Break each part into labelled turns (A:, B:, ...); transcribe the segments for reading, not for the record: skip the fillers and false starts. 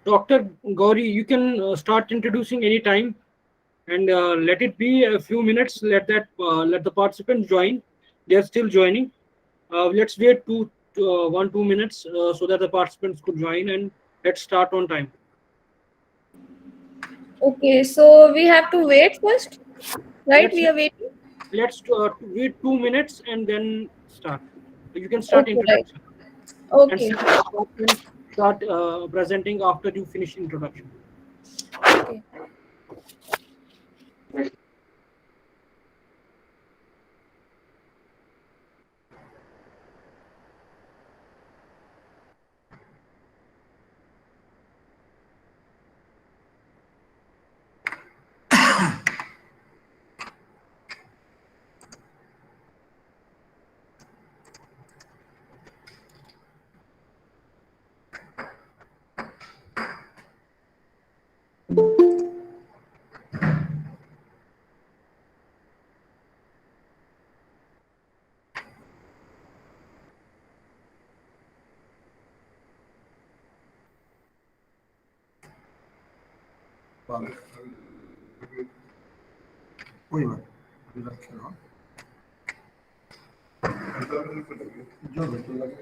A: Dr. Gauri, you can start introducing any time, and let it be a few minutes. Let the participants join. They are still joining. Let's wait 1-2 minutes so that the participants could join, and let's start on time.
B: Okay, so we have to wait first, right?
A: Let's
B: We are waiting.
A: wait 2 minutes and then start. You can start
B: Okay, right.
A: introduction, and
B: Okay.
A: second can start presenting after you finish introduction.
B: Okay.
C: कोई बात नहीं, रखे रहो जो बिल्कुल लगे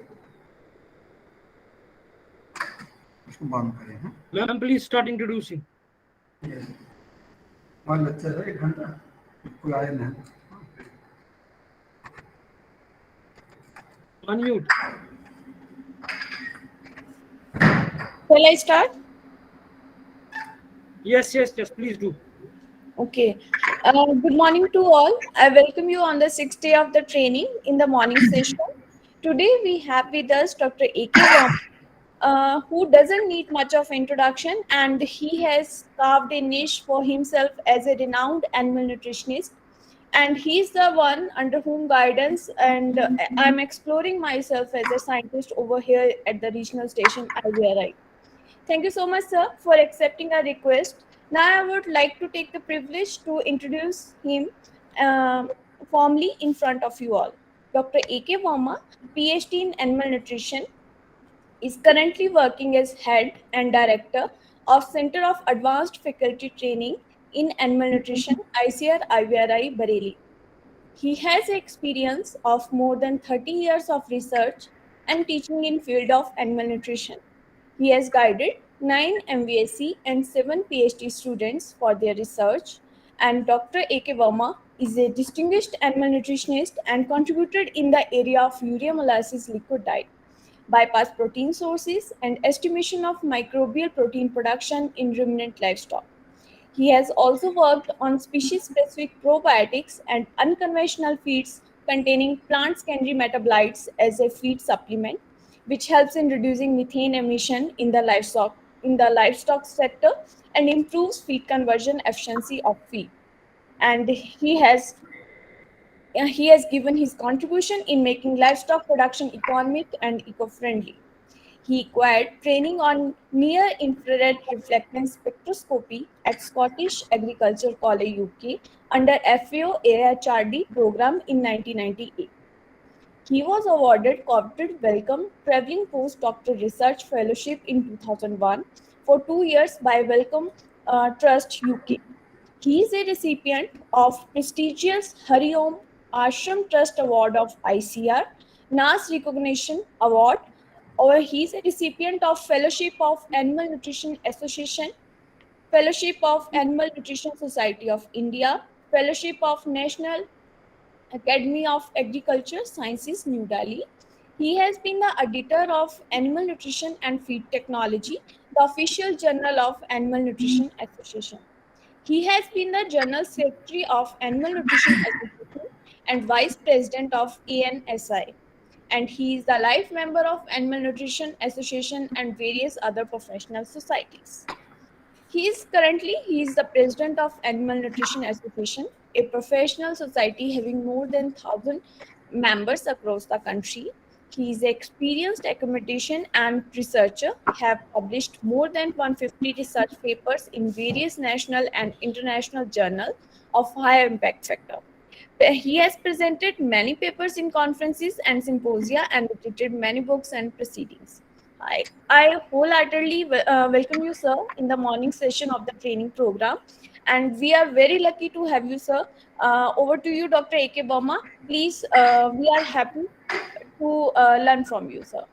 C: इसको बंद करें हैं।
A: Ma'am, please start introducing.
C: हमारा लेक्चर है 1 घंटा, कोई आए नहीं।
A: Unmute.
B: Shall I start?
A: Yes, please do.
B: Okay. Good morning to all. I welcome you on the 6th day of the training in the morning session. Today we have with us Dr. A.K. Verma, who doesn't need much of introduction, and he has carved a niche for himself as a renowned animal nutritionist. And he's the one under whom guidance and I'm exploring myself as a scientist over here at the regional station IVRI. Thank you so much, sir, for accepting our request. Now, I would like to take the privilege to introduce him uh, formally in front of you all. Dr. A.K. Verma, PhD in Animal Nutrition, is currently working as head and director of Center of Advanced Faculty Training in Animal Nutrition, ICAR-IVRI, Bareilly. He has experience of more than 30 years of research and teaching in field of animal nutrition. He has guided 9 MVSc and 7 PhD students for their research, and Dr. A.K. Verma is a distinguished animal nutritionist and contributed in the area of urea molasses liquid diet, bypass protein sources, and estimation of microbial protein production in ruminant livestock. He has also worked on species-specific probiotics and unconventional feeds containing plant secondary metabolites as a feed supplement, which helps in reducing methane emission in the livestock sector and improves feed conversion efficiency of feed. And he has given his contribution in making livestock production economic and eco-friendly. He acquired training on near-infrared reflectance spectroscopy at Scottish Agriculture College, UK, under FAO AHRD program in 1998. He was awarded coveted Wellcome Traveling Postdoctoral Research Fellowship in 2001 for 2 years by Wellcome Trust, UK. He is a recipient of prestigious Hari Om Ashram Trust Award of ICR, NAS Recognition Award, or he is a recipient of Fellowship of Animal Nutrition Association, Fellowship of Animal Nutrition Society of India, Fellowship of National Academy of Agriculture Sciences, New Delhi. He has been the editor of Animal Nutrition and Feed Technology, the official journal of Animal Nutrition Association. He has been the General Secretary of Animal Nutrition Association and Vice President of ANSI. And he is the life member of Animal Nutrition Association and various other professional societies. He is the president of Animal Nutrition Association, a professional society having more than 1,000 members across the country. He is an experienced academician and researcher, have published more than 150 research papers in various national and international journals of high impact factor. He has presented many papers in conferences and symposia and edited many books and proceedings. I wholeheartedly welcome you, sir, in the morning session of the training program. And we are very lucky to have you, sir. Over to you, Dr. A.K. Burma. Please, we are happy to learn from you, sir.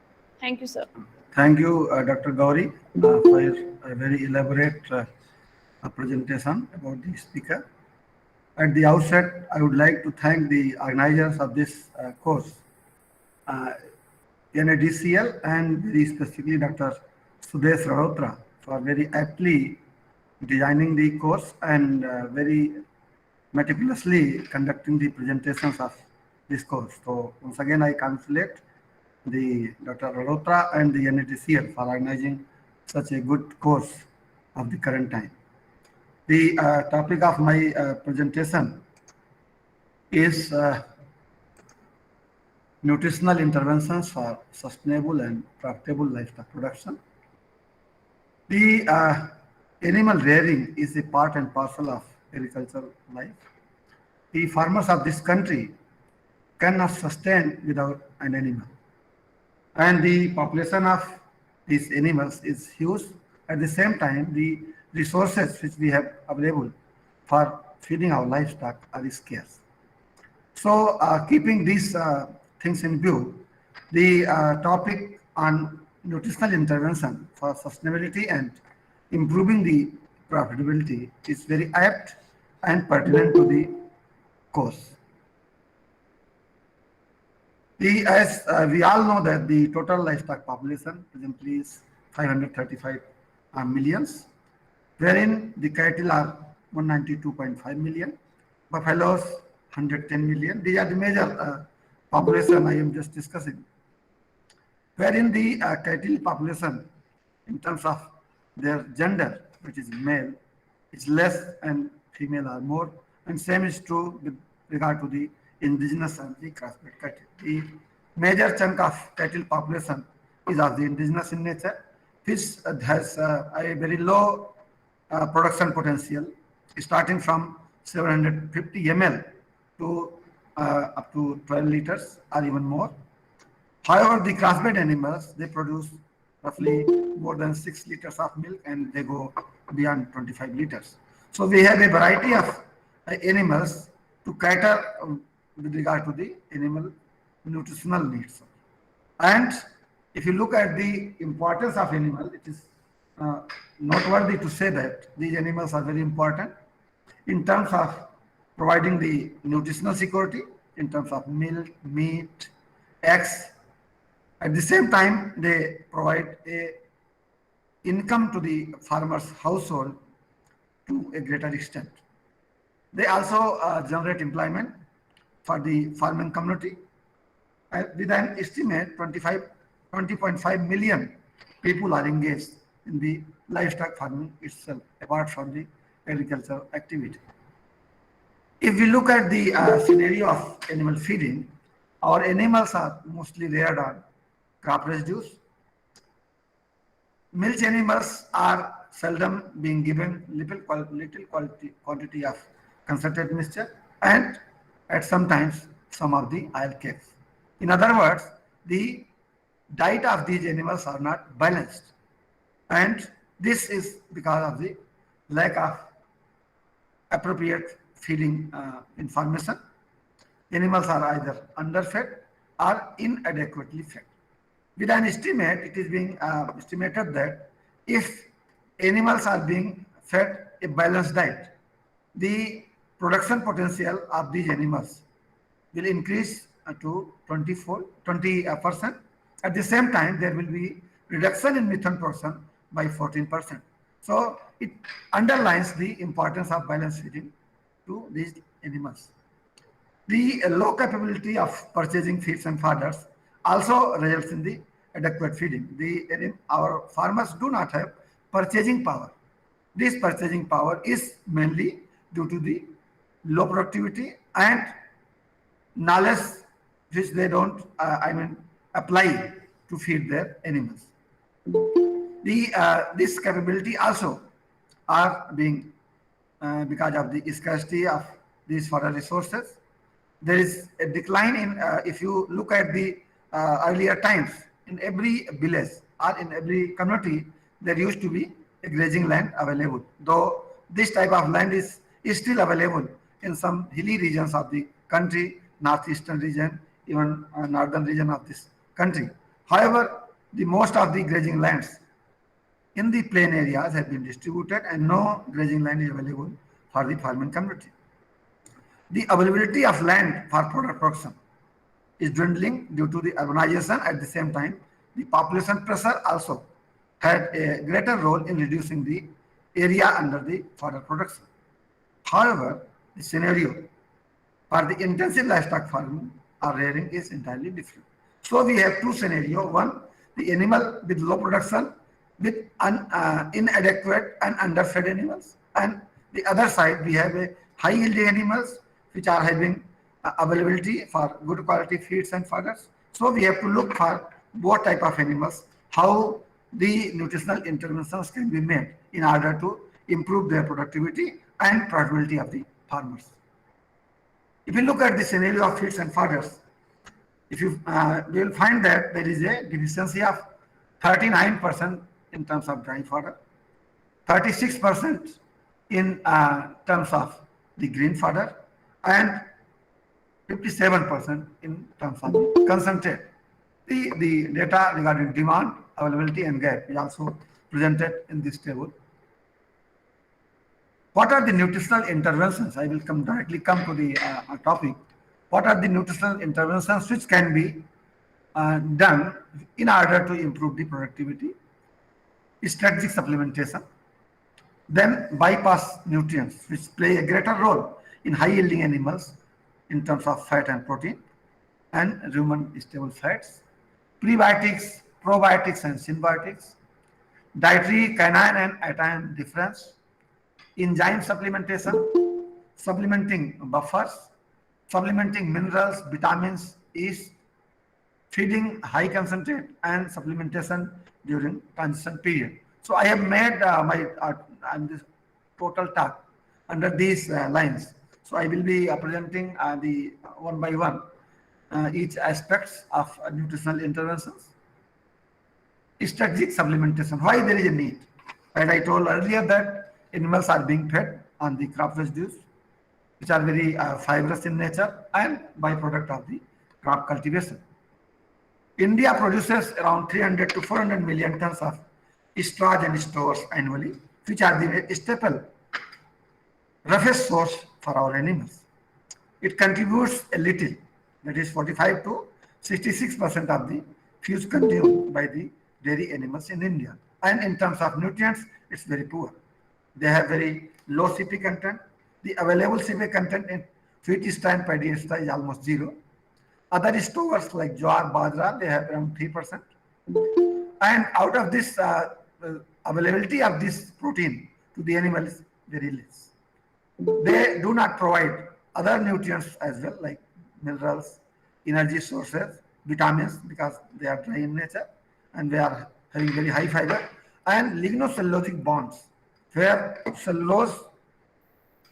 B: Thank you, sir.
C: Thank you, Dr. Gauri, for a very elaborate presentation about the speaker. At the outset, I would like to thank the organizers of this course, uh, NADCL, and very specifically Dr. Sudesh Rarotra for very aptly designing the course and very meticulously conducting the presentations of this course. So once again, I congratulate the Dr. Rarotra and the NADCL for organizing such a good course of the current time. The topic of my presentation is nutritional interventions for sustainable and profitable livestock production. The animal rearing is a part and parcel of agricultural life. The farmers of this country cannot sustain without an animal. And the population of these animals is huge. At the same time, the resources which we have available for feeding our livestock are scarce. So, keeping these things in view, the topic on nutritional intervention for sustainability and improving the profitability is very apt and pertinent to the course. As we all know that the total livestock population presently is 535 millions, wherein the cattle are 192.5 million, buffaloes 110 million. These are the major population I am just discussing. Wherein the cattle population, in terms of their gender, which is male, is less and female are more, and same is true with regard to the indigenous and the crossbred cattle. The major chunk of cattle population is of the indigenous in nature, which has a very low production potential, starting from 750 ml to up to 12 liters or even more. However, the crossbred animals, they produce roughly more than 6 liters of milk and they go beyond 25 liters. So we have a variety of animals to cater with regard to the animal nutritional needs. And if you look at the importance of animal, it is noteworthy to say that these animals are very important in terms of providing the nutritional security, in terms of milk, meat, eggs. At the same time, they provide a income to the farmer's household to a greater extent. They also generate employment for the farming community with an estimate 20.5 million people are engaged in the livestock farming itself, apart from the agricultural activity. If we look at the scenario of animal feeding, our animals are mostly reared on crop residues. Milch animals are seldom being given little quantity of concentrate mixture and at sometimes some of the oil cakes. In other words, the diet of these animals are not balanced, and this is because of the lack of appropriate feeding information. Animals are either underfed or inadequately fed. With an estimate, it is being estimated that if animals are being fed a balanced diet, the production potential of these animals will increase to 20%. At the same time, there will be reduction in methane production by 14%. So it underlines the importance of balanced feeding to these animals. The low capability of purchasing feeds and fodders also results in the adequate feeding. Our farmers do not have purchasing power. This purchasing power is mainly due to the low productivity and knowledge which they don't, apply to feed their animals. This capability also are being because of the scarcity of these fodder resources. There is a decline in if you look at the earlier times in every village or in every community, there used to be a grazing land available. Though this type of land is still available in some hilly regions of the country, northeastern region, even northern region of this country. However, the most of the grazing lands in the plain areas have been distributed and no grazing land is available for the farming community. The availability of land for product production is dwindling due to the urbanization. At the same time, the population pressure also had a greater role in reducing the area under the fodder production. However, the scenario for the intensive livestock farming or rearing is entirely different. So we have two scenarios. One, the animal with low production with inadequate and underfed animals, and the other side we have a high yielding animals which are having availability for good quality feeds and fodders. So we have to look for both type of animals, how the nutritional interventions can be made in order to improve their productivity and profitability of the farmers. If you look at the scenario of feeds and fodders, if you we will find that there is a deficiency of 39% in terms of dry fodder, 36% in terms of the green fodder, and 57% in terms of concentrate. The data regarding demand, availability, and gap is also presented in this table. What are the nutritional interventions? I will directly come to the topic. What are the nutritional interventions which can be done in order to improve the productivity? Strategic supplementation, then bypass nutrients which play a greater role in high yielding animals in terms of fat and protein and rumen stable fats, prebiotics, probiotics and symbiotics, dietary canine and ation difference, enzyme supplementation, supplementing buffers, supplementing minerals, vitamins, yeast, feeding high concentrate, and supplementation during transition period. So I have made this total talk under these lines. So I will be presenting the one by one each aspects of nutritional interventions. Strategic supplementation. Why there is a need? As I told earlier that animals are being fed on the crop residues, which are very fibrous in nature and byproduct of the crop cultivation. India produces around 300 to 400 million tons of starch and stores annually, which are the staple roughest source for our animals. It contributes a little, that is 45 to 66% of the fuels consumed by the dairy animals in India. And in terms of nutrients, it's very poor. They have very low CP content. The available CP content in wheat star and paddy star is almost zero. Other stores like jowar, bajra, they have around 3%. And out of this availability of this protein to the animal is very less. They do not provide other nutrients as well, like minerals, energy sources, vitamins, because they are dry in nature and they are having very high fiber, and lignocellulosic bonds, where cellulose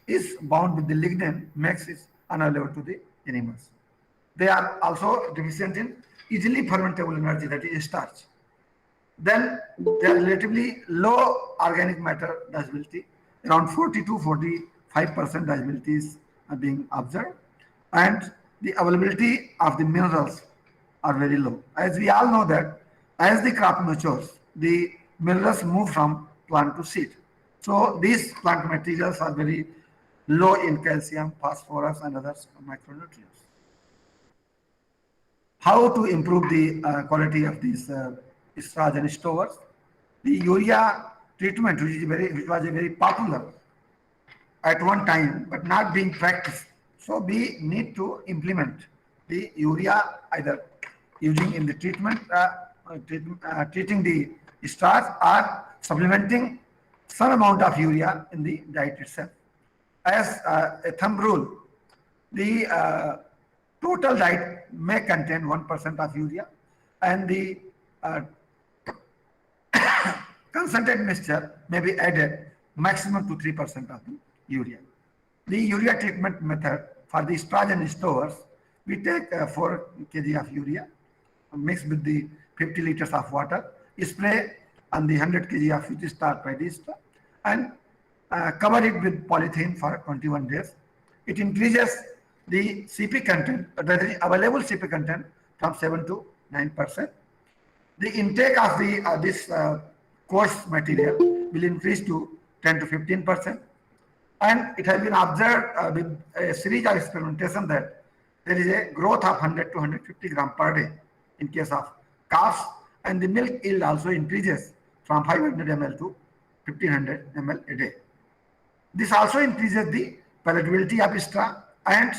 C: is bound with the lignin, makes it unavailable to the animals. They are also deficient in easily fermentable energy, that is starch. Then they are relatively low organic matter digestibility, around 40 to 45% digestibility is being observed, and the availability of the minerals are very low. As we all know that as the crop matures, the minerals move from plant to seed. So these plant materials are very low in calcium, phosphorus, and other micronutrients. How to improve the quality of these starch and stores? The urea treatment, which was a very popular at one time, but not being practiced. So we need to implement the urea either using in the treatment, treating the starch, or supplementing some amount of urea in the diet itself. As a thumb rule, the total diet may contain 1% of urea, and the concentrate mixture may be added maximum to 3% of the urea. The urea treatment method for the starch and stores, we take 4 kg of urea mixed with the 50 liters of water spray on the 100 kg of Fuji Star Pridista and cover it with polythene for 21 days. It increases the CP content, the available CP content from 7 to 9%. The intake of the this coarse material will increase to 10 to 15%. And it has been observed with a series of experimentation that there is a growth of 100 to 150 gram per day in case of calves, and the milk yield also increases from 500 ml to 1500 ml a day. This also increases the palatability of straw, and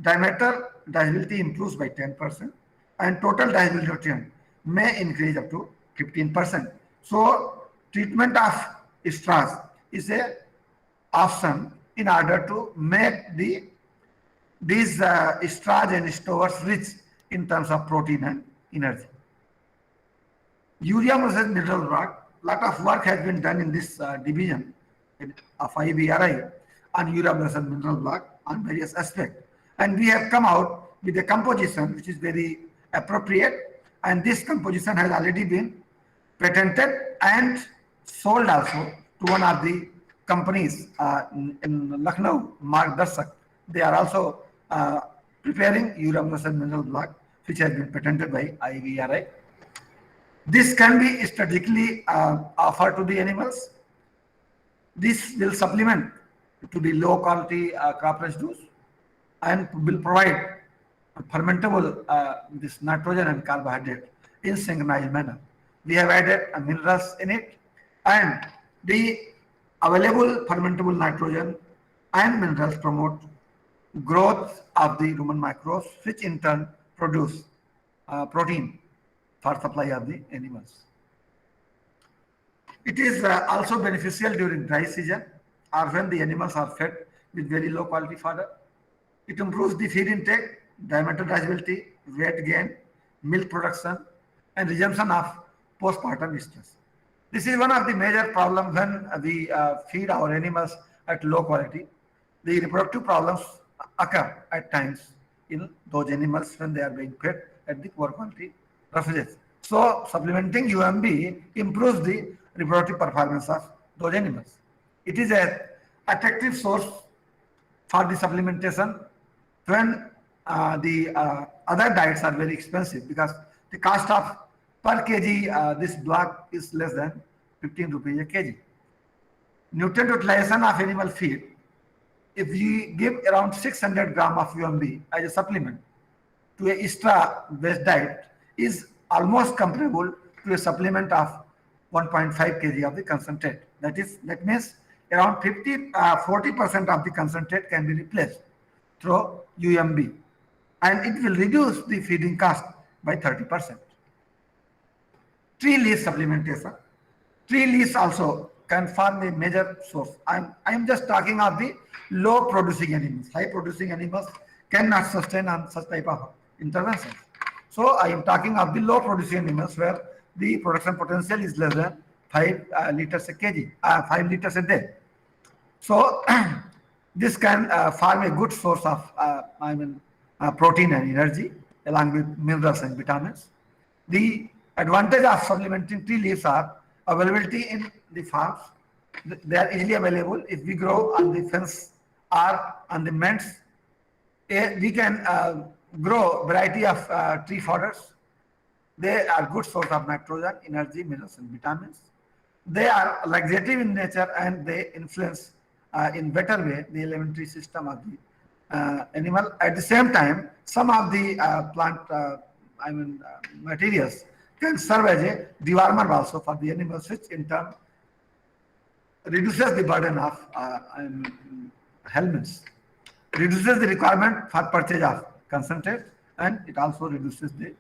C: diameter digestibility improves by 10%, and total digestible nutrient may increase up to 15%. So treatment of straws is a option in order to make these straws and stores rich in terms of protein and energy. Urea versus mineral rock. Lot of work has been done in this division of IVRI on urea versus mineral block on various aspects, and we have come out with a composition which is very appropriate, and this composition has already been patented and sold also to one of the companies in Lucknow, Margdarshak. They are also preparing urea versus mineral block which has been patented by IVRI. This can be strategically offered to the animals. This will supplement to the low quality crop residues and will provide fermentable this nitrogen and carbohydrate in synchronized manner. We have added minerals in it, and the available fermentable nitrogen and minerals promote growth of the rumen microbes, which in turn produce protein for supply of the animals. It is also beneficial during dry season or when the animals are fed with very low quality fodder. It improves the feed intake, diameter digestibility, weight gain, milk production, and resumption of postpartum stress. This is one of the major problems when we feed our animals at low quality. The reproductive problems occur at times in those animals when they are being fed at the poor quality refuges. So supplementing UMB improves the reproductive performance of those animals. It is an attractive source for the supplementation when the other diets are very expensive, because the cost of per kg this block is less than 15 rupees a kg. Nutrient utilization of animal feed, if we give around 600 gram of UMB as a supplement to a straw based diet, is almost comparable to a supplement of 1.5 kg of the concentrate. That means around 40% of the concentrate can be replaced through UMB, and it will reduce the feeding cost by 30%. Tree leaf supplementation. Tree leaves also can form a major source. I'm just talking of the low producing animals. High producing animals cannot sustain on such type of interventions. So I am talking of the low producing animals where the production potential is less than 5 liters a kg, 5 liters a day. So this can form a good source of protein and energy along with minerals and vitamins. The advantage of supplementing tree leaves are availability in the farms. They are easily available. If we grow on the fence or on the ments, we can grow variety of tree fodders. They are good source of nitrogen, energy, minerals, and vitamins. They are laxative in nature, and they influence in better way the alimentary system of the animal. At the same time, some of the plant materials can serve as a dewormer also for the animals, which in turn reduces the burden of helminths, reduces the requirement for purchase of concentrate, and it also reduces the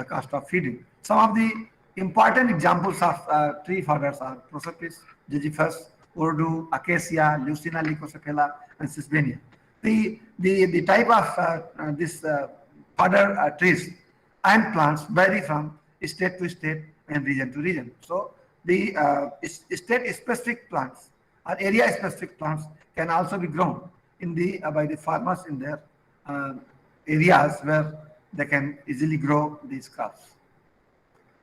C: cost of feeding. Some of the important examples of tree fodders are Prosopis, Gygifus, Urdu, Acacia, Lucina lycocephala, and Sisbania. The type of this fodder trees and plants vary from state to state and region to region. So the state-specific plants or area-specific plants can also be grown in the by the farmers in their areas where they can easily grow these crops.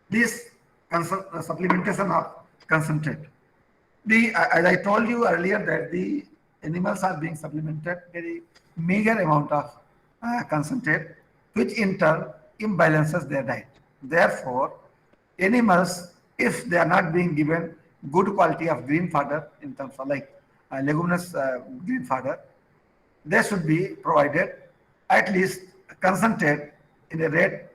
C: This supplementation of concentrate. As I told you earlier that the animals are being supplemented very meager amount of concentrate, which in turn imbalances their diet. Therefore, animals, if they are not being given good quality of green fodder in terms of like leguminous green fodder, they should be provided at least concentrate in a rate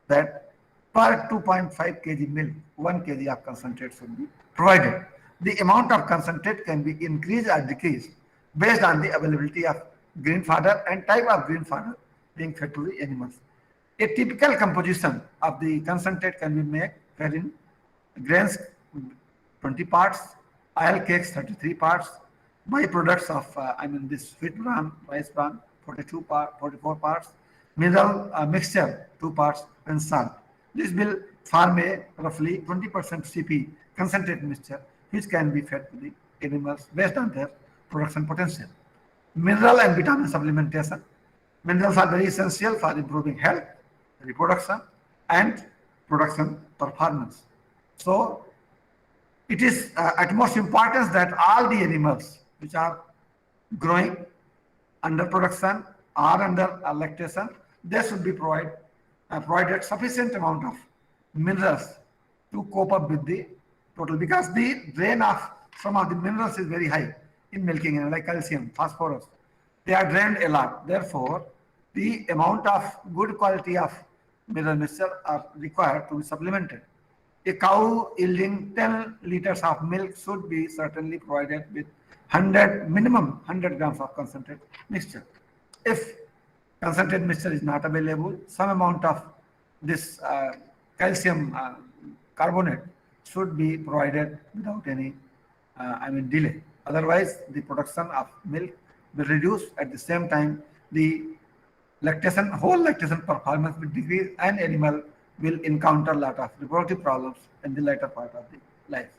C: that per 2.5 kg milk, 1 kg of concentrate should be provided. The amount of concentrate can be increased or decreased based on the availability of green fodder and type of green fodder being fed to the animals. A typical composition of the concentrate can be made wherein grains 20 parts, oil cakes 33 parts, byproducts of this wheat bran, rice bran 44 parts, mineral mixture 2 parts, and salt. This will form a roughly 20% CP concentrate mixture which can be fed to the animals based on their production potential. Mineral and vitamin supplementation. Minerals are very essential for improving health, reproduction, and production performance. So it is utmost importance that all the animals which are growing under production or under lactation, they should be provided sufficient amount of minerals to cope up with the total, because the drain of some of the minerals is very high in milking animal, like calcium, phosphorus. They are drained a lot. Therefore, the amount of good quality of mineral mixture are required to be supplemented. A cow yielding 10 liters of milk should be certainly provided with 100 minimum 100 grams of concentrate mixture. If concentrate mixture is not available, some amount of this calcium carbonate should be provided without any delay. Otherwise, the production of milk will reduce. At the same time, the whole lactation performance will decrease, and animal will encounter a lot of reproductive problems in the later part of the life.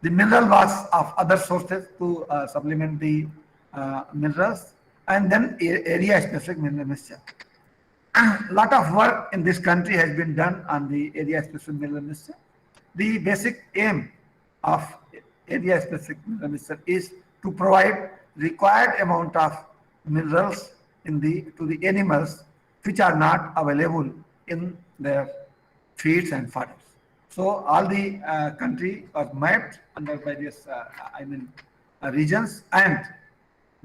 C: The mineral loss of other sources to supplement the minerals, and then area-specific mineral mixture. A lot of work in this country has been done on the area-specific mineral mixture. The basic aim of area-specific mineral mixture is to provide required amount of minerals to the animals which are not available in their feeds and fodders. So all the country are mapped under various regions, and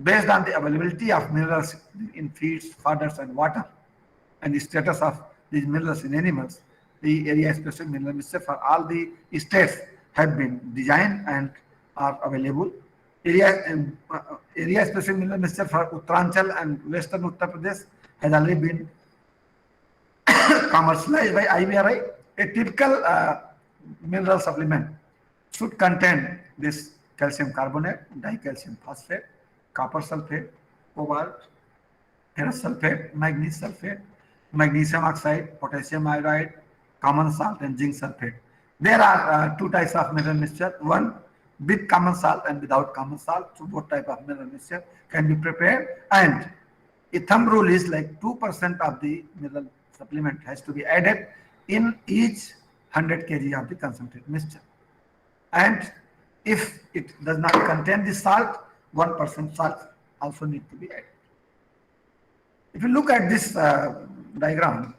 C: based on the availability of minerals in feeds, fodders, and water, and the status of these minerals in animals, the area-specific mineral mixture for all the states have been designed and are available. Area-specific mineral mixture for Uttaranchal and Western Uttar Pradesh has already been commercialized by IVRI. A typical mineral supplement should contain this calcium carbonate, dicalcium phosphate, copper sulfate, cobalt, ferrous sulfate, magnesium sulfate, magnesium oxide, potassium iodide, common salt, and zinc sulfate. There are two types of mineral mixture. One with common salt and without common salt. So both type of mineral mixture can be prepared, and a thumb rule is like 2% of the mineral supplement has to be added in each 100 kg of the concentrate mixture. And if it does not contain the salt, 1% salt also need to be added. If you look at this diagram,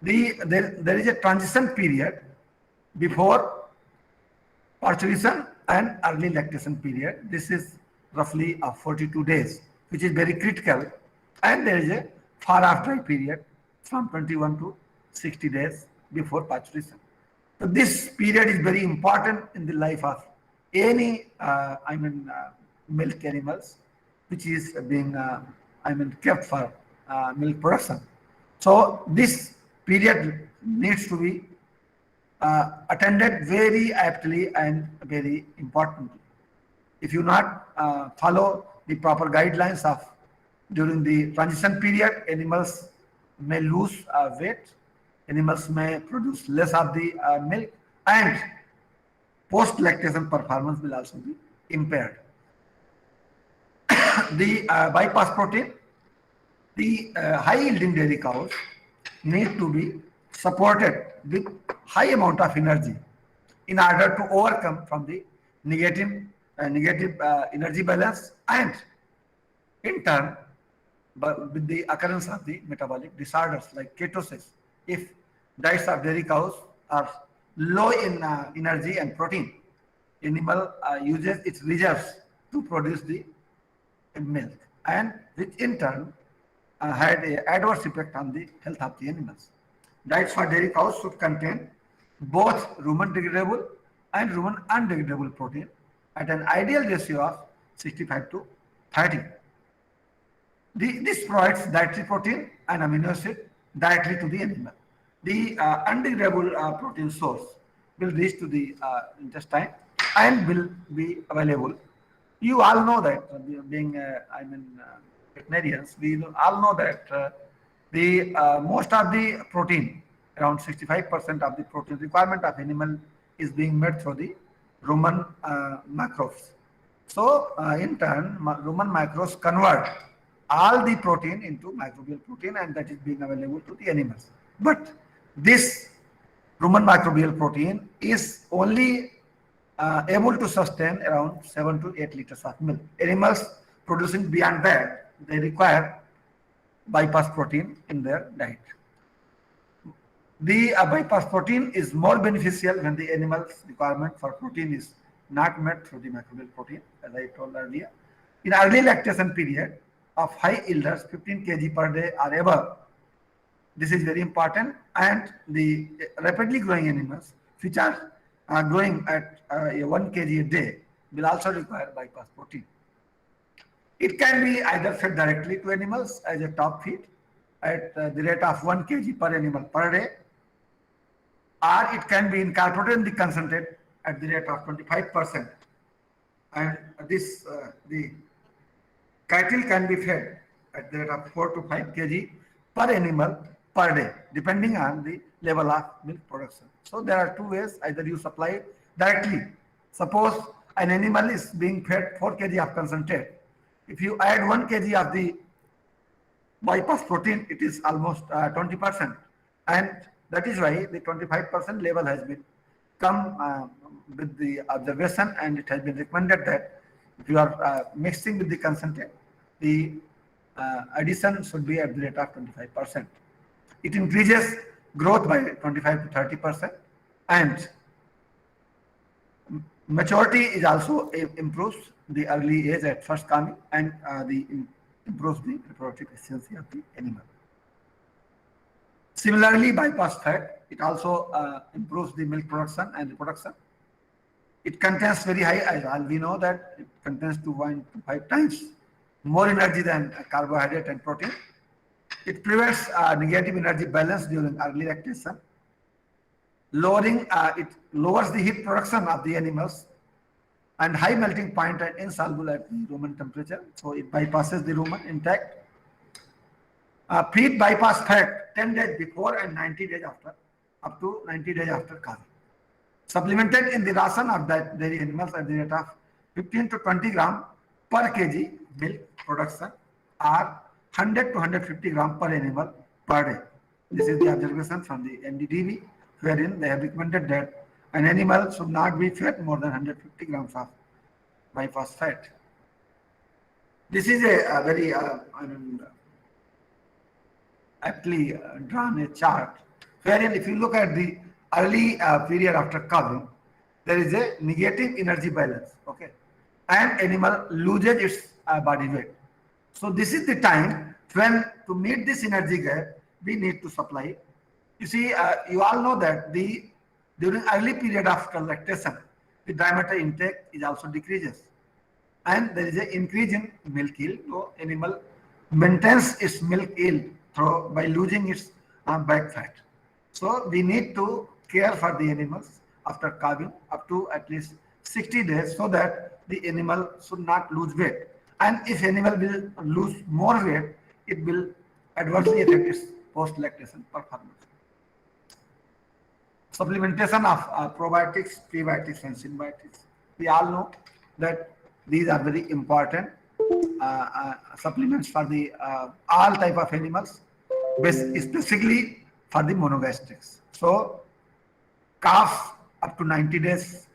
C: there is a transition period before parturition and early lactation period. This is roughly 42 days, which is very critical, and there is a far off dry period from 21 to 60 days before parturition. So this period is very important in the life of any milk animals which is being kept for milk production. So this period needs to be attended very aptly and very importantly. If you not follow the proper guidelines of during the transition period, animals may lose weight, animals may produce less of the milk, and post lactation performance will also be impaired. The bypass protein, the high yielding dairy cows need to be supported with high amount of energy in order to overcome from the negative energy balance, and in turn, but with the occurrence of the metabolic disorders like ketosis, if diets of dairy cows are low in energy and protein, animal uses its reserves to produce the milk, and which in turn had a adverse effect on the health of the animals. Diets for dairy cows should contain both rumen degradable and rumen undegradable protein at an ideal ratio of 65 to 30. This provides dietary protein and amino acid directly to the animal. The undegradable protein source will reach to the intestine and will be available. You all know that, being veterinarians, we all know that the most of the protein, around 65% of the protein requirement of animal is being met through the rumen macros. So, in turn, rumen macros convert all the protein into microbial protein, and that is being available to the animals. But this rumen microbial protein is only able to sustain around 7 to 8 liters of milk. Animals producing beyond that, they require bypass protein in their diet. The bypass protein is more beneficial when the animal's requirement for protein is not met through the microbial protein, as I told earlier. In early lactation period of high yielders, 15 kg per day or above, this is very important, and the rapidly growing animals, which are growing at 1 kg a day, will also require bypass protein. It can be either fed directly to animals as a top feed at the rate of 1 kg per animal per day, or it can be incorporated in the concentrate at the rate of 25%. And this, the cattle can be fed at the rate of 4 to 5 kg per animal per day, depending on the level of milk production. So there are two ways: either you supply directly. Suppose an animal is being fed 4 kg of concentrate. If you add 1 kg of the bypass protein, it is almost 20%, and that is why the 25% level has been come with the observation, and it has been recommended that if you are mixing with the concentrate, the addition should be at the rate of 25%. It increases growth by 25 to 30%, and maturity is also improves the early age at first coming, and improves the reproductive efficiency of the animal. Similarly, bypass fat, it also improves the milk production and reproduction. It contains very high, as we know that it contains 2.5 times more energy than carbohydrate and protein. It prevents negative energy balance during early lactation. It lowers the heat production of the animals, and high melting point and insoluble at the rumen temperature. So it bypasses the rumen intact. Feed bypass fat 10 days before and 90 days after, up to 90 days after calving. Supplemented in the ration of that dairy animals at the rate of 15 to 20 gram per kg milk production, or 100 to 150 gram per animal per day. This is the observation from the NDDB, wherein they have recommended that an animal should not be fed more than 150 grams of bypass fat. This is a very aptly drawn a chart, wherein if you look at the early period after calving, there is a negative energy balance, okay, and animal loses its body weight. So this is the time when, to meet this energy gap, we need to supply. You see, you all know that during early period after lactation, the diameter intake is also decreases, and there is an increase in milk yield. So animal maintains its milk yield by losing its back fat. So we need to care for the animals after calving up to at least 60 days, so that the animal should not lose weight. And if animal will lose more weight, it will adversely affect its post-lactation performance. Supplementation of probiotics, prebiotics, and symbiotics. We all know that these are very important supplements for the all type of animals, specifically for the monogastrics. So calves up to 90 days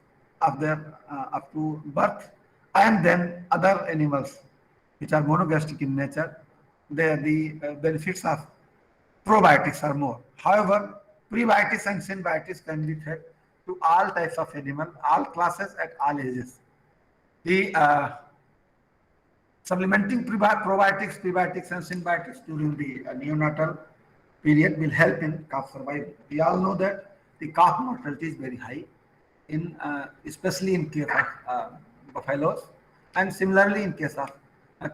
C: of their up to birth, and then other animals which are monogastric in nature, the benefits of probiotics are more. However, prebiotics and symbiotics can be fed to all types of animal, all classes at all ages. The supplementing probiotics, prebiotics, and symbiotics during the neonatal period will help in calf survival. We all know that the calf mortality is very high, in especially in case of buffaloes, and similarly in case of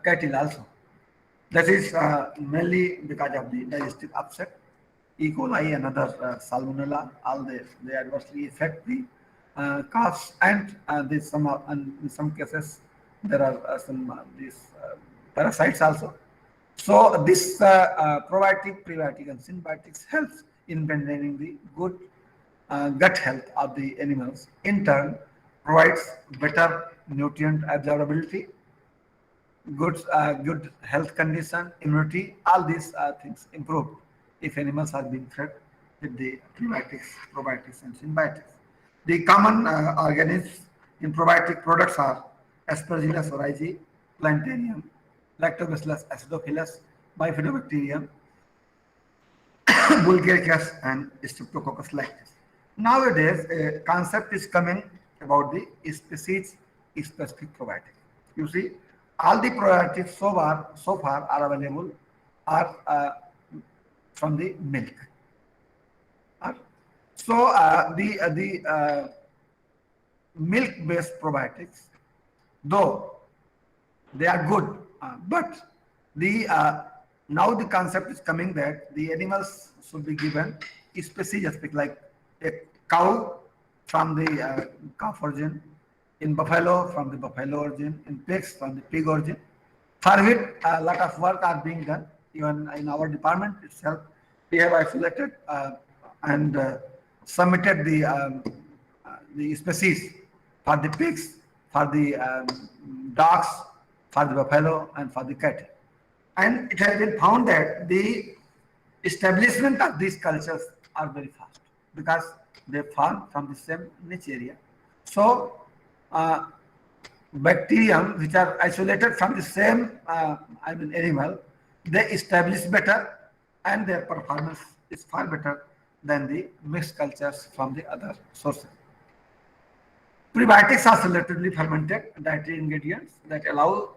C: cattle also. That is mainly because of the digestive upset. E. coli and other salmonella, all they adversely affect the calves, and and in some cases there are some these parasites also. So this probiotic, prebiotic, and symbiotics helps in maintaining the good gut health of the animals. In turn, provides better nutrient absorbability, good health condition, immunity, all these things improve if animals are being fed with the prebiotics, probiotics, and symbiotics. The common organisms in probiotic products are Aspergillus oryzae, Plantarum, Lactobacillus acidophilus, Bifidobacterium, Bulgaricus, and Streptococcus lactis. Nowadays, a concept is coming about the species specific probiotic. You see, all the probiotics so far are available are from the milk. Uh, so the milk-based probiotics, though they are good, but the now the concept is coming that the animals should be given species aspect, like a cow from the calf origin, in buffalo from the buffalo origin, in pigs from the pig origin. For which a lot of work are being done. Even in our department itself, we have isolated and submitted the species for the pigs, for the dogs, for the buffalo, and for the cattle. And it has been found that the establishment of these cultures are very fast because they farm from the same niche area. So, bacterium which are isolated from the same animal, they establish better, and their performance is far better than the mixed cultures from the other sources. Prebiotics are selectively fermented dietary ingredients that allow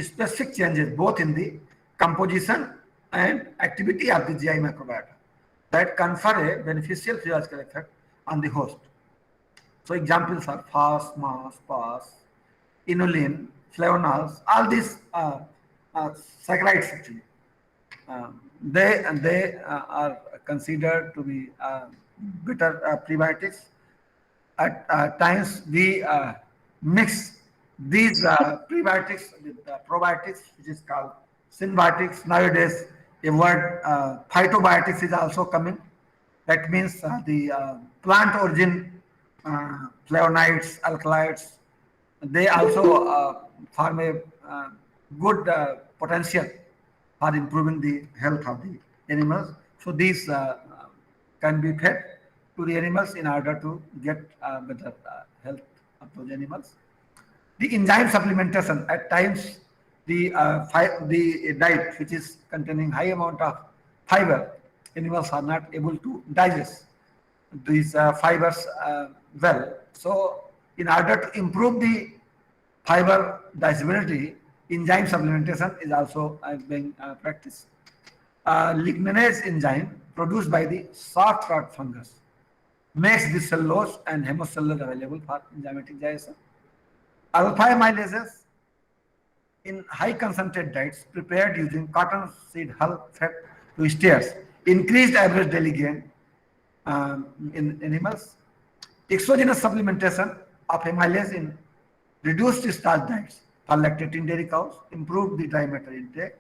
C: specific changes both in the composition and activity of the GI microbiota that confer a beneficial physiological effect on the host. So examples are FAS, MAS, PAS, inulin, flavonols, all these saccharides actually. They are considered to be better prebiotics. At times we mix these prebiotics with probiotics, which is called symbiotics. Nowadays, a word phytobiotics is also coming. That means the plant origin flavonoids, alkaloids, they also form a good potential for improving the health of the animals. So these can be fed to the animals in order to get better health of those animals. The enzyme supplementation, at times the diet which is containing high amount of fiber, animals are not able to digest these fibers well. So in order to improve the fiber digestibility, enzyme supplementation is also being practiced. Ligninase enzyme produced by the soft rot fungus makes the cellulose and hemocellulose available for enzymatic digestion. Alpha amylases in high concentrated diets prepared using cottonseed hull fed to steers increased average daily gain in animals. Exogenous supplementation of amylase in reduced starch diets for lactating dairy cows improved the dry matter intake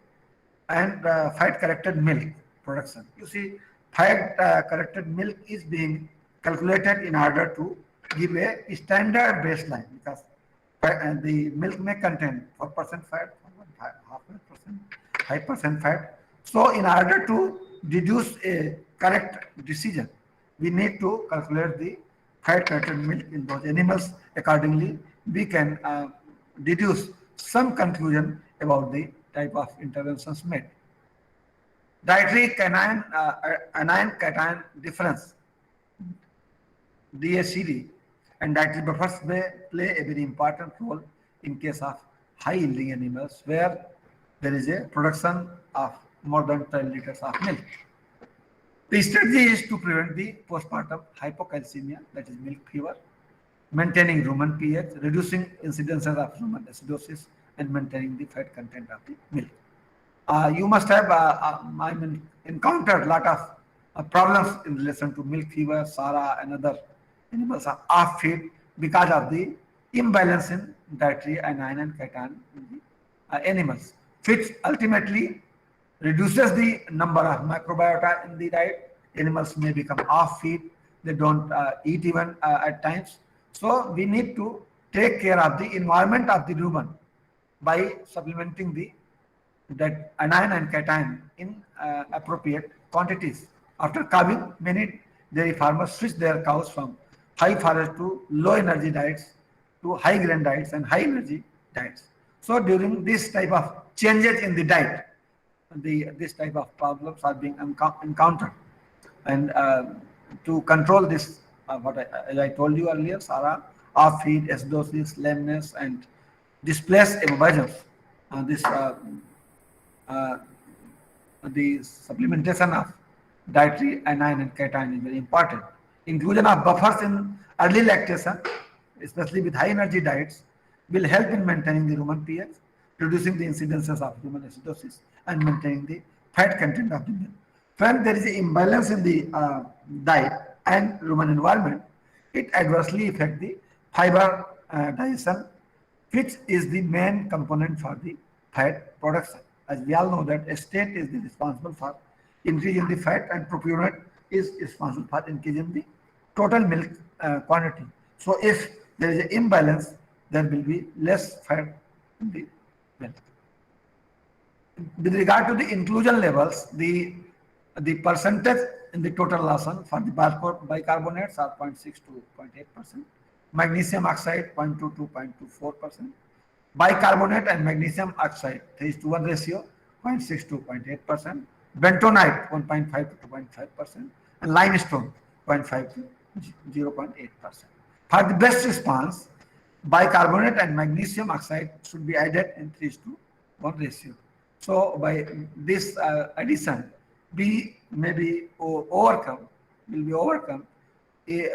C: and fat corrected milk production. You see, fat corrected milk is being calculated in order to give a standard baseline because the milk may contain 4% fat, 0.5%, 5% fat. So in order to deduce a correct decision, we need to calculate the fat content milk in those animals. Accordingly, we can deduce some conclusion about the type of interventions made. Dietary anion cation difference DACD and dietary buffers may play a very important role in case of high yielding animals where there is a production of more than 12 liters of milk. The strategy is to prevent the postpartum hypocalcemia, that is milk fever, maintaining rumen pH, reducing incidences of rumen acidosis, and maintaining the fat content of the milk. You must have encountered a lot of problems in relation to milk fever, SARA, and other animals are off feed because of the imbalance in dietary anion and cation in the animals, which ultimately reduces the number of microbiota in the diet. Animals may become off feed, they don't eat even at times. So we need to take care of the environment of the rumen by supplementing the that anion and cation in appropriate quantities. After calving, many dairy farmers switch their cows from high forage to low energy diets to high grain diets and high energy diets. So during this type of changes in the diet, this type of problems are being encountered. And to control this, as I told you earlier, SARA, off feed, acidosis, lameness, and displaced immobilisms. This uh, the supplementation of dietary anion and cation is very important. Inclusion of buffers in early lactation, especially with high energy diets, will help in maintaining the rumen pH, reducing the incidences of rumen acidosis, and maintaining the fat content of the milk. When there is an imbalance in the diet and rumen environment, it adversely affects the fiber digestion, which is the main component for the fat production. As we all know that estate is the responsible for increase in the fat and propionate is responsible for increase in the total milk quantity. So if there is an imbalance, there will be less fat in the milk. With regard to the inclusion levels, the percentage in the total lotion for the bicarbonates are 0.6 to 0.8%, magnesium oxide 0.2 to 0.24%, bicarbonate and magnesium oxide 3:1 ratio 0.6 to 0.8%, bentonite 1.5 to 2.5%, and limestone 0.5 to 0.8%. For the best response, bicarbonate and magnesium oxide should be added in 3:1 ratio. So by this addition, we may be overcome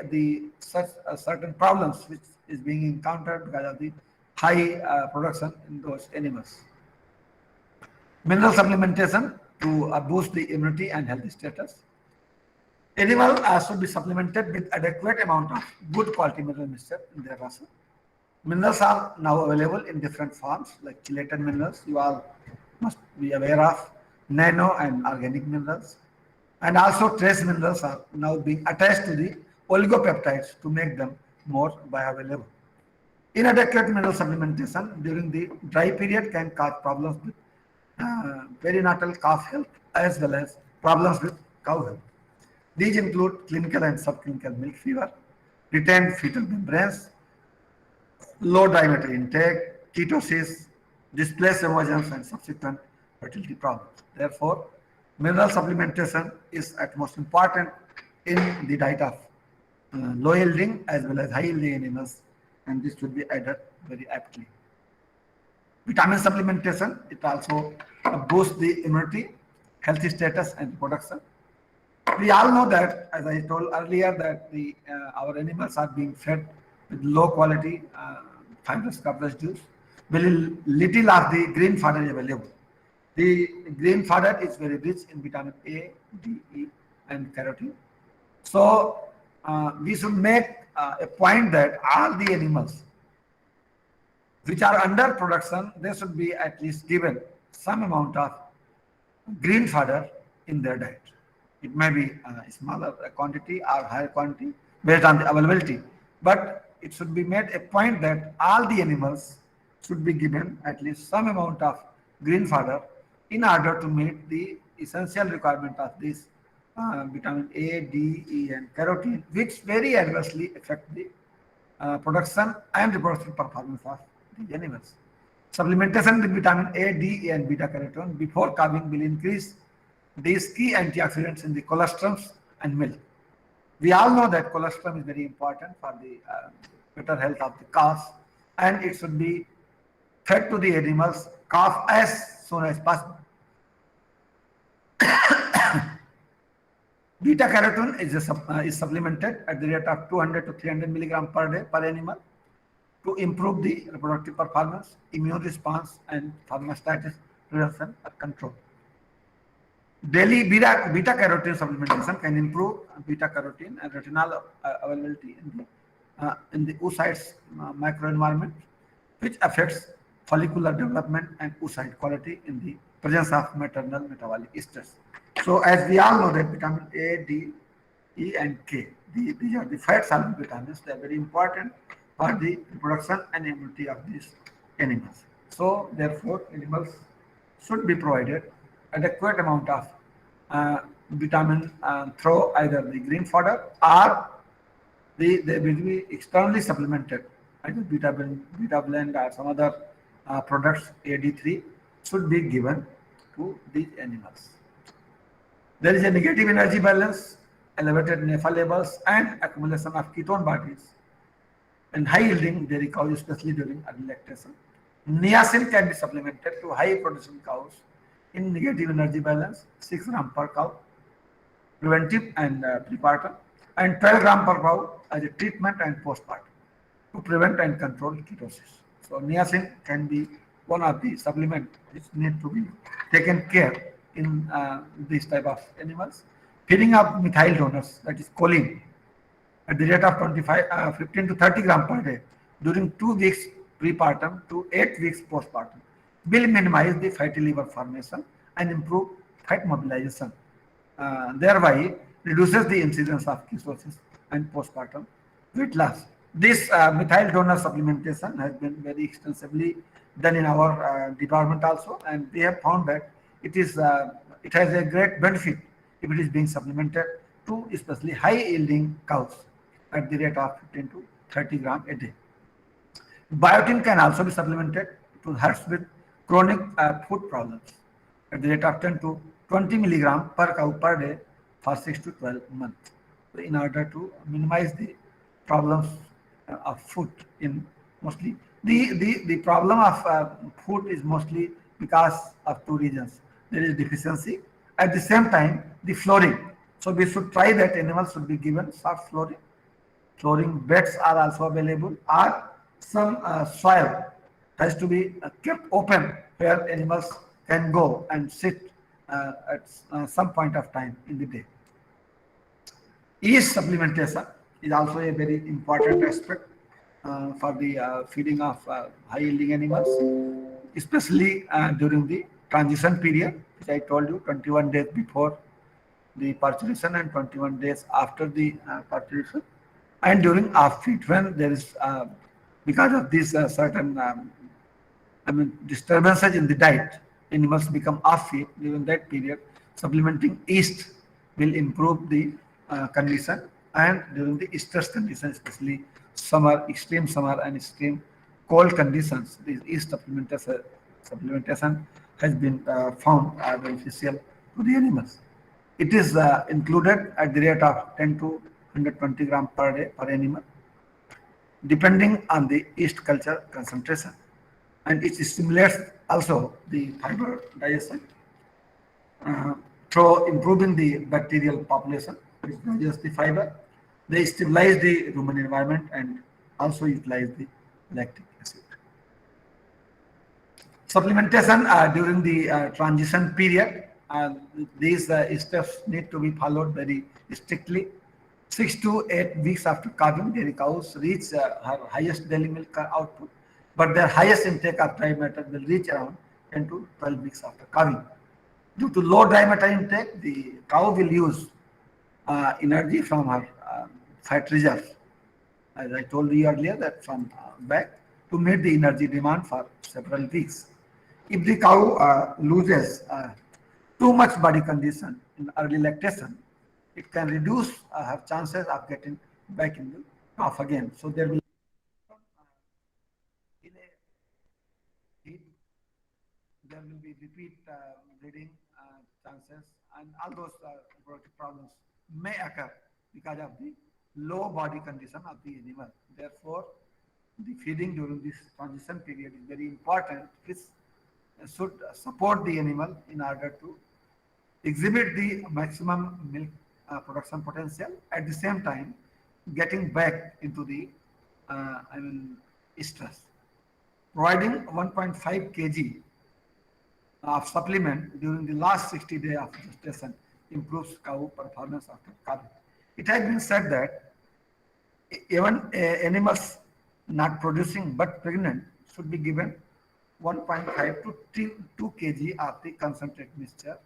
C: the such certain problems which is being encountered because of the high production in those animals. Mineral supplementation to boost the immunity and health status. Animal should be supplemented with adequate amount of good quality mineral mixture in their ration. Minerals are now available in different forms like chelated minerals. You all must be aware of nano and organic minerals. And also trace minerals are now being attached to the oligopeptides to make them more bioavailable. Inadequate mineral supplementation during the dry period can cause problems with perinatal calf health as well as problems with cow health. These include clinical and subclinical milk fever, retained fetal membranes, low diameter intake, ketosis, displaced emergence, and subsequent fertility problems. Therefore, mineral supplementation is at most important in the diet of low yielding as well as high yielding animals, and this should be added very aptly. Vitamin supplementation, it also boosts the immunity, healthy status, and production. We all know that, as I told earlier, that our animals are being fed with low quality fibrous crop residues. Very little of the green fodder is available. The green fodder is very rich in vitamin A, D, E, and carotene. So we should make a point that all the animals which are under production, they should be at least given some amount of green fodder in their diet. It may be a smaller quantity or higher quantity based on the availability, but it should be made a point that all the animals should be given at least some amount of green fodder in order to meet the essential requirement of these vitamin A, D, E, and carotene, which very adversely affect the production and reproductive performance of the animals. Supplementation with vitamin A, D, E, and beta carotene before calving will increase these key antioxidants in the colostrums and milk. We all know that colostrum is very important for the better health of the calves, and it should be fed to the animals calf as soon as possible. Beta carotene is supplemented at the rate of 200 to 300 milligram per day per animal to improve the reproductive performance, immune response, and thermostatic prevention or control. Daily beta carotene supplementation can improve beta carotene and retinol availability in the oocytes microenvironment, which affects follicular development and oocyte quality in the presence of maternal metabolic esters. So, as we all know that vitamin A, D, E, and K, these are the fat-soluble vitamins. They are very important for the reproduction and immunity of these animals. So, therefore, animals should be provided adequate amount of vitamin through either the green fodder or they will be externally supplemented, either beta blend or some other products, AD3 should be given to these animals. There is a negative energy balance, elevated NEFA levels, and accumulation of ketone bodies in high yielding dairy cows, especially during early lactation. Niacin can be supplemented to high producing cows in negative energy balance, 6 gram per cow, preventive and prepartum, and 12 gram per cow as a treatment and postpartum to prevent and control ketosis. So niacin can be one of the supplements which need to be taken care in this type of animals. Feeding of methyl donors, that is choline, at the rate of 15 to 30 gram per day during 2 weeks prepartum to 8 weeks postpartum will minimize the fatty liver formation and improve fat mobilization, thereby reduces the incidence of ketosis and postpartum weight loss. This methyl donor supplementation has been very extensively done in our department also, and we have found that it has a great benefit if it is being supplemented to especially high yielding cows at the rate of 15 to 30 gram a day. Biotin can also be supplemented to herds with chronic food problems at the rate of 10 to 20 milligram per cow per day for 6 to 12 months, so in order to minimize the problems of food in mostly the problem of food is mostly because of 2 reasons. There is deficiency, at the same time the flooring. So we should try that animals should be given soft flooring. Flooring beds are also available, or some soil has to be kept open where animals can go and sit at some point of time in the day. Yeast supplementation is also a very important aspect for the feeding of high yielding animals, especially during the transition period, which I told you 21 days before the parturition and 21 days after the parturition, and during off feed when there is because of this certain disturbances in the diet, animals become off feed during that period. Supplementing yeast will improve the condition, and during the stress conditions, especially summer, extreme summer and extreme cold conditions, this yeast supplementation has been found beneficial to the animals. It is included at the rate of 10 to 120 gram per day per animal, depending on the yeast culture concentration, and it stimulates also the fiber digestion uh, through improving the bacterial population, which digests the fiber. They stabilize the rumen environment and also utilize the lactic acid. Supplementation during the transition period, these steps need to be followed very strictly. 6 to 8 weeks after calving, dairy cows reach her highest daily milk output, but their highest intake of dry matter will reach around 10 to 12 weeks after calving. Due to low dry matter intake, the cow will use energy from her fat reserves, as I told you earlier, that from back to meet the energy demand for several weeks. If the cow loses too much body condition in early lactation, it can reduce have chances of getting back in the calf again. So there will in a heat, there will be repeat bleeding chances, and all those reproductive problems may occur because of the low body condition of the animal. Therefore, the feeding during this transition period is very important. This should support the animal in order to exhibit the maximum milk production potential, at the same time getting back into the stress. Providing 1.5 kg of supplement during the last 60 days of gestation improves cow performance after calving. It has been said that even animals not producing but pregnant should be given 1.5 to 2 kg of the concentrate mixture,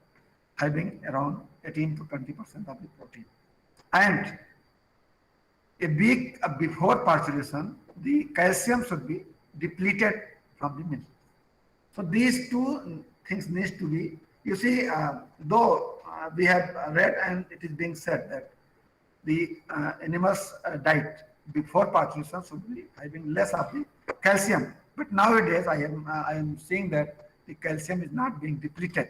C: having around 18 to 20% of the protein. And a week before parturition, the calcium should be depleted from the milk. So these two things needs to be, you see, though we have read and it is being said that the animals diet before parturition should be having less of the calcium. But nowadays I am seeing that the calcium is not being depleted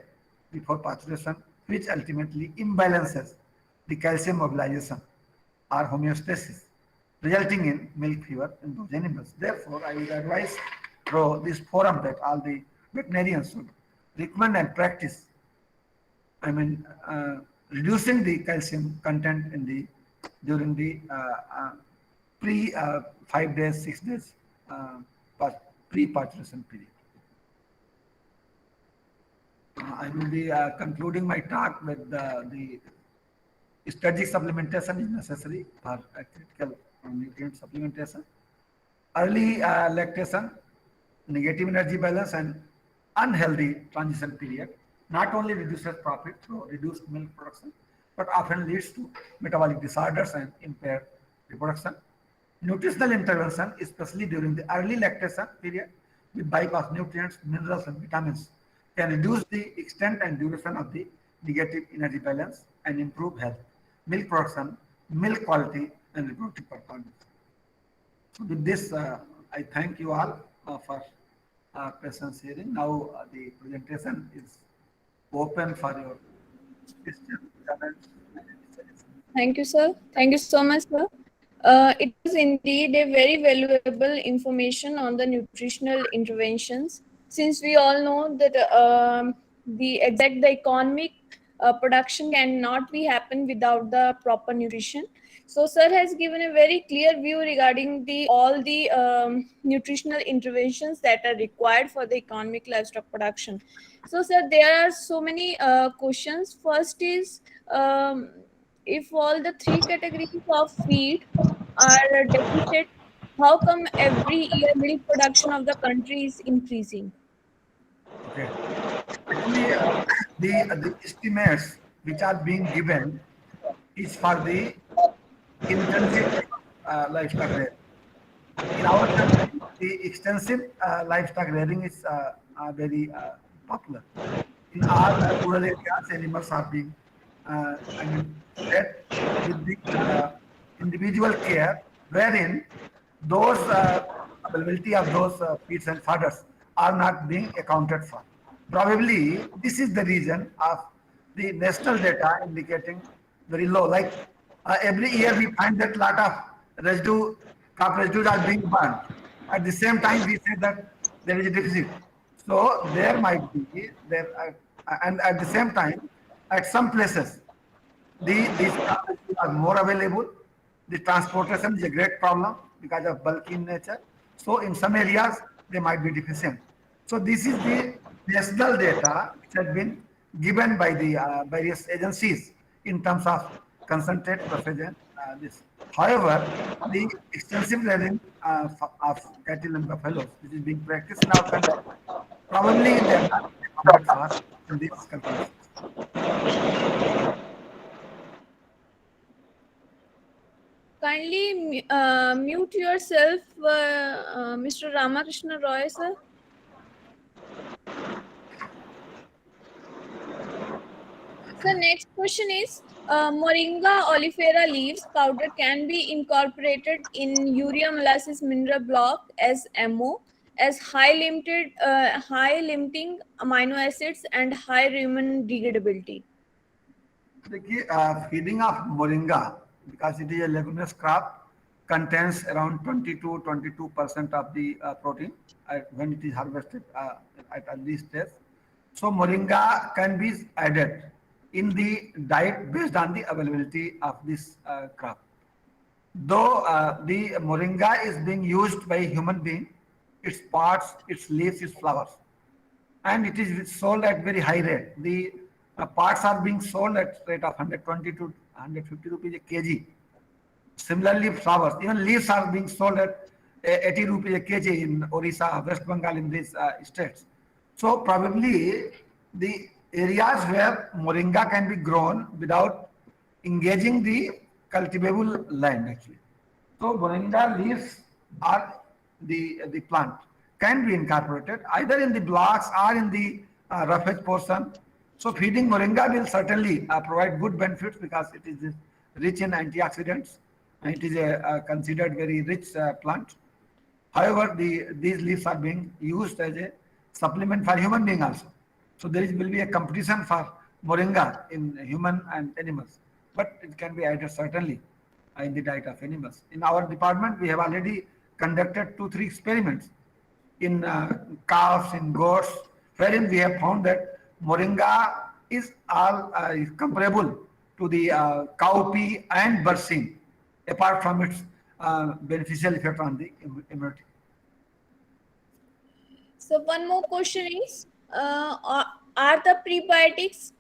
C: before parturition, which ultimately imbalances the calcium mobilization or homeostasis, resulting in milk fever in those animals. Therefore, I would advise through this forum that all the veterinarians should recommend and practice, reducing the calcium content in the during the pre 5 days, 6 days pre-parturition period. I will be concluding my talk with the strategic supplementation is necessary for critical nutrient supplementation. Early lactation, negative energy balance, and unhealthy transition period not only reduces profit through reduced milk production, but often leads to metabolic disorders and impaired reproduction. Nutritional intervention, especially during the early lactation period, with bypass nutrients, minerals, and vitamins, can reduce the extent and duration of the negative energy balance and improve health, milk production, milk quality, and reproductive performance. So with this, I thank you all for patience hearing. Now the presentation is open for your questions, comments, and suggestions.
B: Thank you, sir. Thank you so much, sir. It was indeed a very valuable information on the nutritional interventions. Since we all know that the economic production cannot be happen without the proper nutrition. So, sir has given a very clear view regarding the all the nutritional interventions that are required for the economic livestock production. So, sir, there are so many questions. First is, if all the three categories of feed are deficit, how come every year milk production of the country is increasing?
C: Okay. Actually, the estimates which are being given is for the intensive livestock rearing. In our country, the extensive livestock rearing is very popular. In all rural areas, animals are being, fed with the individual care, wherein those availability of those feeds and fodders are not being accounted for. Probably this is the reason of the national data indicating very low. Like every year we find that lot of residue, crop residues are being burned. At the same time, we say that there is a deficit. So there might be there, and at the same time, at some places these cars are more available. The transportation is a great problem because of bulky in nature. So in some areas they might be deficient. So this is the national data which has been given by the various agencies in terms of concentrate percentage and this. However, the extensive rearing of cattle and buffaloes, which is being practiced in our country, probably they are not accounted for in these calculations.
B: Kindly mute yourself, Mr. Ramakrishna Roy, sir. So next question is, Moringa oleifera leaves powder can be incorporated in urea molasses mineral block as MO, as high limiting amino acids and high rumen degradability.
C: देखिए feeding of moringa, because it is a leguminous crop, contains around 20 to 22% of the protein when it is harvested at early stage. So moringa can be added in the diet based on the availability of this crop. Though the moringa is being used by human being, its parts, its leaves, its flowers, and it is sold at very high rate. The parts are being sold at rate of 120 to 150 rupees a kg. Similarly, flowers, even leaves are being sold at 80 rupees a kg in Orissa, West Bengal, in these states. So probably the areas where moringa can be grown without engaging the cultivable land actually. So moringa leaves are the plant can be incorporated either in the blocks or in the roughage portion. So feeding moringa will certainly provide good benefits because it is rich in antioxidants and it is a considered very rich plant. However, these leaves are being used as a supplement for human being also. So will be a competition for moringa in human and animals, but it can be added certainly in the diet of animals. In our department, we have already conducted 2, 3 experiments in calves, in goats, wherein we have found that moringa is comparable to the cow pea and bersin, apart from its beneficial effect on the immunity.
B: So one more question is, are the prebiotics,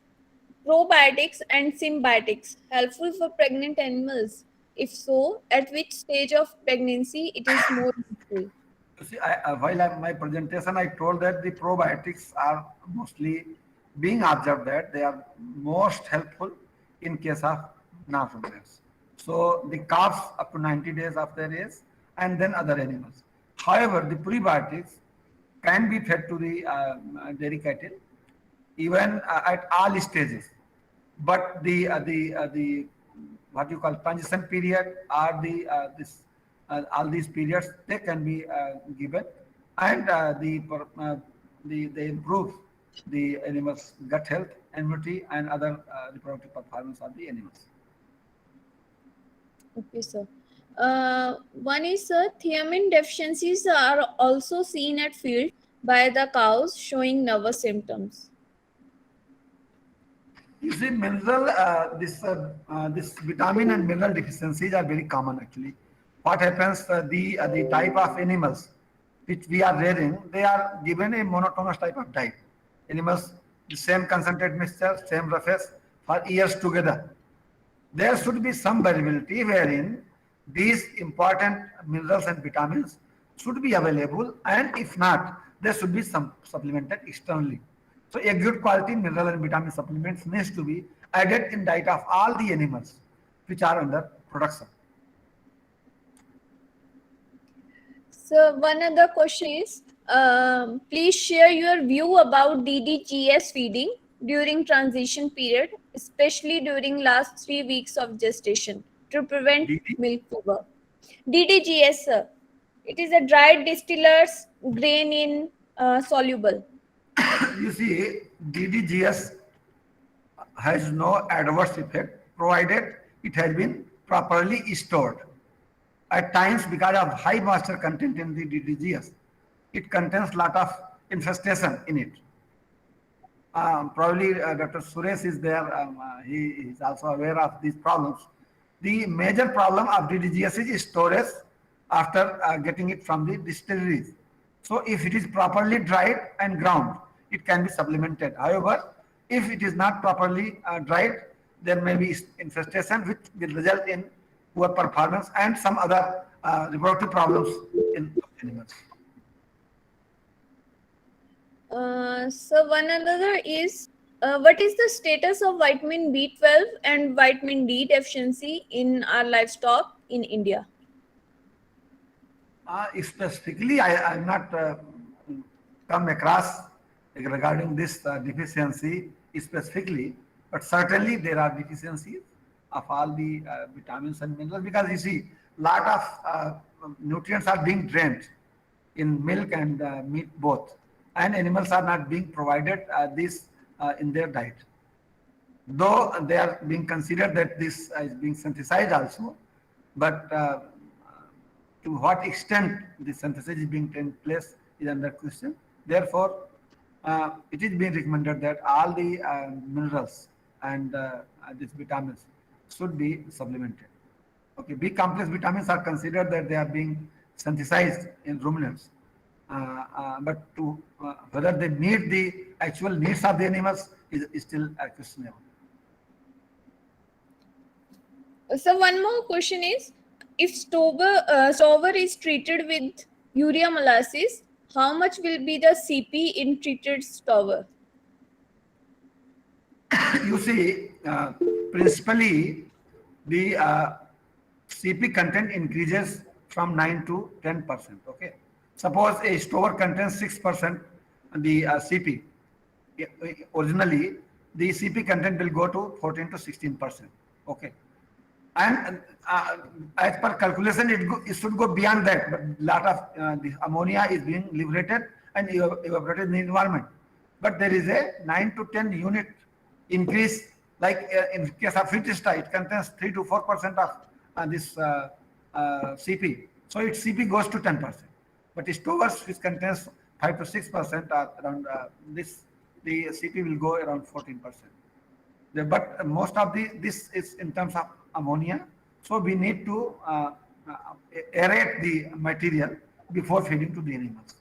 B: probiotics and symbiotics helpful for pregnant animals? If so, at which stage of pregnancy it is more useful?
C: You see, my presentation, I told that the probiotics are mostly being observed that they are most helpful in case of newborns. So the calves up to 90 days of their age, and then other animals. However, the prebiotics can be fed to the dairy cattle even at all stages. But the what you call transition period or this all these periods they can be given, and they improve the animals' gut health, immunity, and other reproductive performance of the animals.
B: Okay, sir. One is, thiamine deficiencies are also seen at field by the cows showing nervous symptoms.
C: You see, this vitamin and mineral deficiencies are very common actually. What happens? The type of animals which we are rearing, they are given a monotonous type of diet. Animals, the same concentrated mixture, same roughage for years together. There should be some variability wherein these important minerals and vitamins should be available, and if not, there should be some supplemented externally. So a good quality mineral and vitamin supplements needs to be added in diet of all the animals which are under production.
B: So one other question is, please share your view about DDGS feeding during transition period, especially during last 3 weeks of gestation to prevent
C: DD,
B: milk fever. DDGS, sir. It is a dried distillers grain in soluble.
C: you see, DDGS has no adverse effect provided it has been properly stored. At times, because of high moisture content in the DDGS, it contains lot of infestation in it. Probably Dr. Suresh is there. He is also aware of these problems. The major problem of DDGS is storage after getting it from the distilleries. So if it is properly dried and ground, it can be supplemented. However, if it is not properly dried, there may be infestation which will result in poor performance and some other reproductive problems in animals.
B: So one another is, what is the status of vitamin B12 and vitamin D deficiency in our livestock in India?
C: Specifically, I am not come across regarding this deficiency specifically. But certainly there are deficiencies of all the vitamins and minerals, because you see, lot of nutrients are being drained in milk and meat both, and animals are not being provided this in their diet, though they are being considered that this is being synthesized also, but to what extent the synthesis is being taken place is under question. Therefore, it is being recommended that all the minerals and these vitamins should be supplemented. Okay, B complex vitamins are considered that they are being synthesized in ruminants, but to whether they meet the actual needs of the animals is still questionable.
B: So one more question is, if stover is treated with urea molasses, how much will be the CP in treated stover?
C: You see, principally the CP content increases from 9 to 10%. Okay, suppose a store contains 6% the CP. Originally, the CP content will go to 14 to 16%. Okay, and as per calculation, it should go beyond that. But lot of the ammonia is being liberated and evaporated in the environment. But there is a 9 to 10 unit increase, like in case of Fitista, it contains 3 to 4% of this CP. So its CP goes to 10%. But stovers, which contains 5 to 6% around this, the CP will go around 14%. But most of this is in terms of ammonia. So we need to aerate the material before feeding to the animals.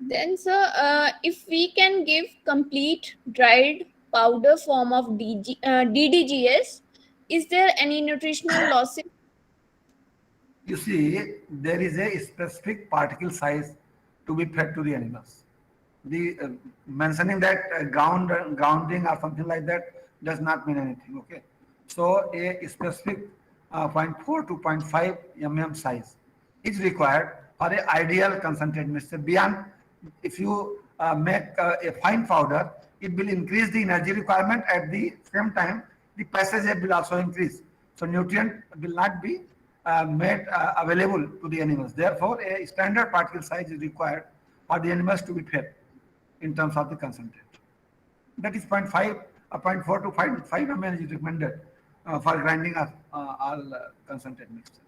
B: Then, sir, if we can give complete dried powder form of DDGS, is there any nutritional losses?
C: You see, there is a specific particle size to be fed to the animals. The mentioning that grounding or something like that does not mean anything. Okay, so a specific 0.4 to 0.5 mm size is required for a ideal concentrated mixture. Beyond, if you make a fine powder, it will increase the energy requirement. At the same time, the passage will also increase. So nutrient will not be made available to the animals. Therefore, a standard particle size is required for the animals to be fed in terms of the concentrate. That is 0.5, 0.4 to 5 ml is recommended for grinding of all concentrate mixtures.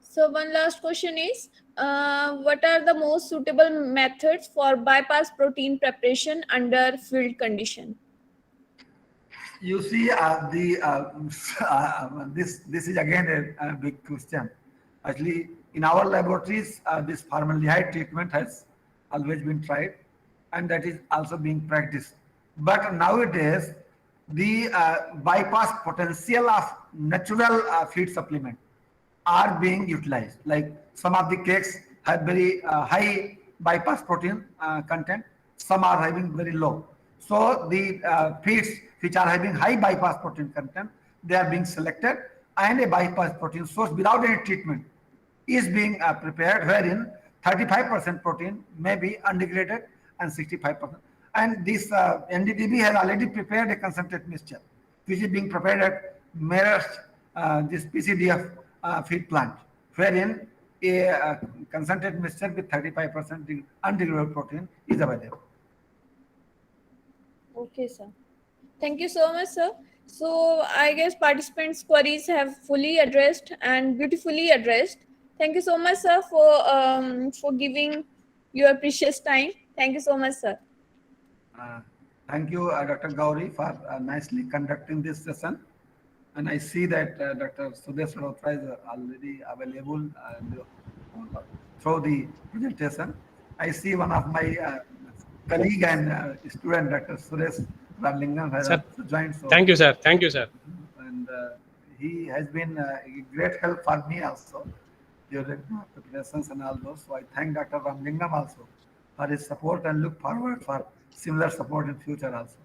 B: So one last question is, what are the most suitable methods for bypass protein preparation under field condition?
C: You see, this is again a big question. Actually, in our laboratories, this formaldehyde treatment has always been tried, and that is also being practiced. But nowadays, the bypass potential of natural feed supplement are being utilized. Like some of the cakes have very high bypass protein content, some are having very low. So the feeds which are having high bypass protein content, they are being selected, and a bypass protein source without any treatment is being prepared, wherein 35% protein may be undegraded and 65%. And this NDDB has already prepared a concentrate mixture, which is being prepared at Merest, this PCDF feed plant, wherein a concentrate mixture with 35% undegradable protein is available.
B: Okay, sir. Thank you so much, sir. So I guess participants' queries have fully addressed and beautifully addressed. Thank you so much, sir, for giving your precious time. Thank you so much, sir.
C: Thank you, Dr. Gauri, for nicely conducting this session. And I see that Dr. Sudesh Rotra is already available through the presentation. I see one of my colleague and student, Dr. Suresh Ramlingam, has also joined. So,
A: thank you, sir. Thank you, sir.
C: And he has been a great help for me also during preparations and all those. So I thank Dr. Ramlingam also for his support and look forward for similar support in future also.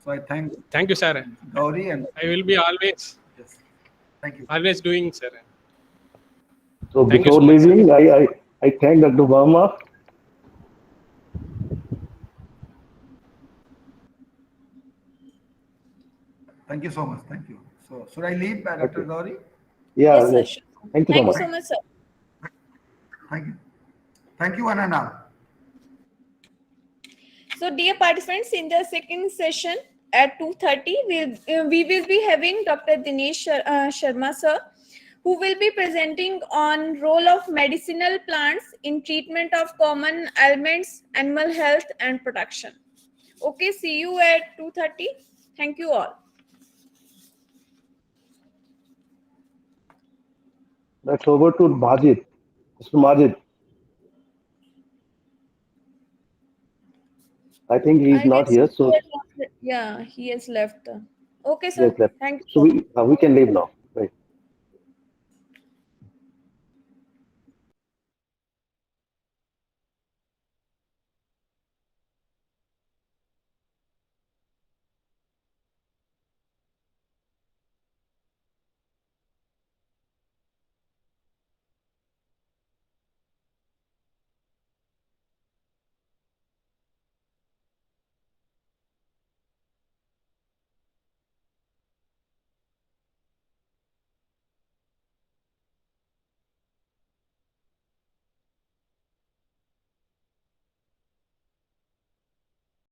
C: So I thank
A: you, sir.
C: Gauri, and
A: I will be always
C: yes, thank you.
A: Always doing, sir.
D: So
A: Thank you
D: before
A: so much, sir.
D: leaving, I thank Dr. Verma
C: Thank you so much. Thank you. So should I leave, Dr.
D: Okay.
C: Gauri?
D: Yeah,
B: Yes, sir.
D: yes.
B: Sure.
D: Thank you so
B: Thank you
D: much.
B: so much, sir.
C: Thank you. Thank you, one and all.
B: So, dear participants, in the second session at 2:30, we will be having Dr. Dinesh Sharma, sir, who will be presenting on role of medicinal plants in treatment of common ailments, animal health, and production. Okay, see you at 2:30. Thank you all.
D: That's over to Majid. Mr. Majid, I think he's
B: I
D: not
B: guess
D: here, so
B: yeah, he has left. Okay,
D: he has
B: sir.
D: left.
B: Thank
D: So
B: you.
D: we can leave now.